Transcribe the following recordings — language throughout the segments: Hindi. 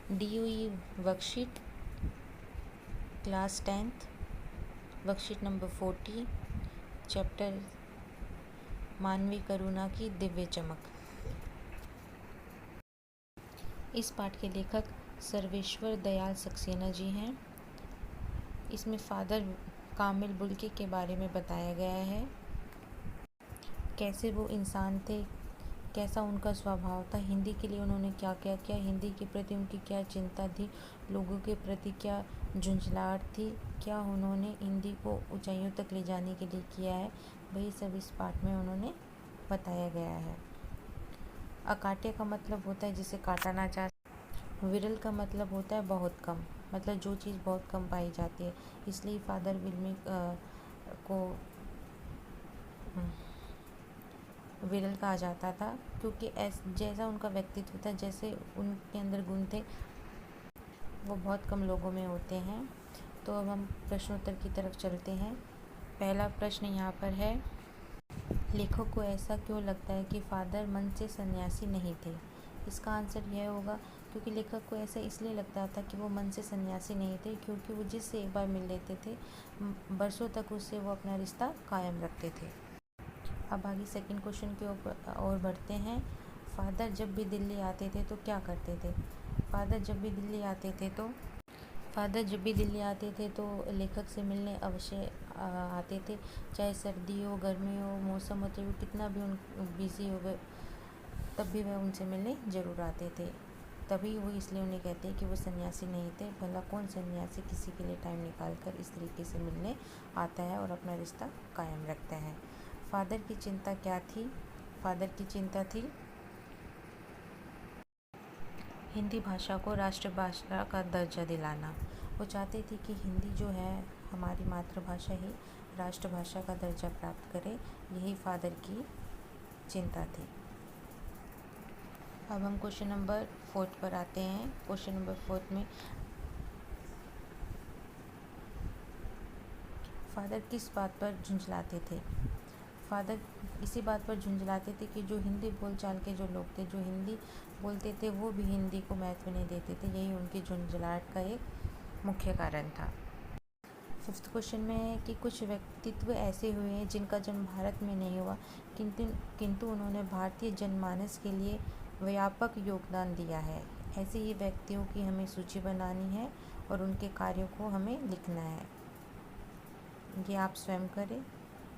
DOE worksheet class 10th worksheet number 40 chapter मानवीय करुणा की दिव्य चमक। इस पाठ के लेखक सर्वेश्वर दयाल सक्सेना जी हैं। इसमें फादर कामिल बुल्की के बारे में बताया गया है, कैसे वो इंसान थे, कैसा उनका स्वभाव था, हिंदी के लिए उन्होंने क्या क्या किया, हिंदी के प्रति उनकी क्या चिंता थी, लोगों के प्रति क्या झुंझलाहट थी, क्या उन्होंने हिंदी को ऊंचाइयों तक ले जाने के लिए किया है, वही सब इस पाठ में उन्होंने बताया गया है। अकाट्य का मतलब होता है जिसे काटा ना जा, विरल का मतलब होता है बहुत कम, मतलब जो चीज़ बहुत कम पाई जाती है। इसलिए फादर विल्मी को विरल कहा जाता था, क्योंकि जैसा उनका व्यक्तित्व था, जैसे उनके अंदर गुण थे, वो बहुत कम लोगों में होते हैं। तो अब हम प्रश्नोत्तर की तरफ चलते हैं। पहला प्रश्न यहाँ पर है, लेखक को ऐसा क्यों लगता है कि फादर मन से सन्यासी नहीं थे? इसका आंसर यह होगा क्योंकि लेखक को ऐसा इसलिए लगता था कि वो मन से सन्यासी नहीं थे, क्योंकि वो जिससे एक बार मिल लेते थे बरसों तक उससे वो अपना रिश्ता कायम रखते थे। अब आगे सेकंड क्वेश्चन की ओर बढ़ते हैं। फादर जब भी दिल्ली आते थे तो क्या करते थे? फादर जब भी दिल्ली आते थे तो लेखक से मिलने अवश्य आते थे, चाहे सर्दी हो, गर्मी हो, मौसम हो, चाहे वो कितना भी बिजी हो गए, तब भी वह उनसे मिलने ज़रूर आते थे। तभी वो इसलिए उन्हें कहते हैं कि वो सन्यासी नहीं थे। भला कौन सन्यासी किसी के लिए टाइम निकाल कर इस तरीके से मिलने आता है और अपना रिश्ता कायम रखता है। फादर की चिंता क्या थी? फादर की चिंता थी हिंदी भाषा को राष्ट्रभाषा का दर्जा दिलाना। वो चाहते थे कि हिंदी जो है हमारी मातृभाषा ही राष्ट्रभाषा का दर्जा प्राप्त करे, यही फादर की चिंता थी। अब हम क्वेश्चन नंबर 4 पर आते हैं। क्वेश्चन नंबर 4 में फादर किस बात पर झुंझलाते थे? फादर इसी बात पर झुंझलाते थे कि जो हिंदी बोलचाल के जो लोग थे, जो हिंदी बोलते थे, वो भी हिंदी को महत्व नहीं देते थे। यही उनकी झुंझलाहट का एक मुख्य कारण था। फिफ्थ क्वेश्चन में है कि कुछ व्यक्तित्व ऐसे हुए हैं जिनका जन्म भारत में नहीं हुआ, किंतु उन्होंने भारतीय जनमानस के लिए व्यापक योगदान दिया है। ऐसे ही व्यक्तियों की हमें सूची बनानी है और उनके कार्यों को हमें लिखना है। ये आप स्वयं करें।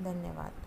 धन्यवाद।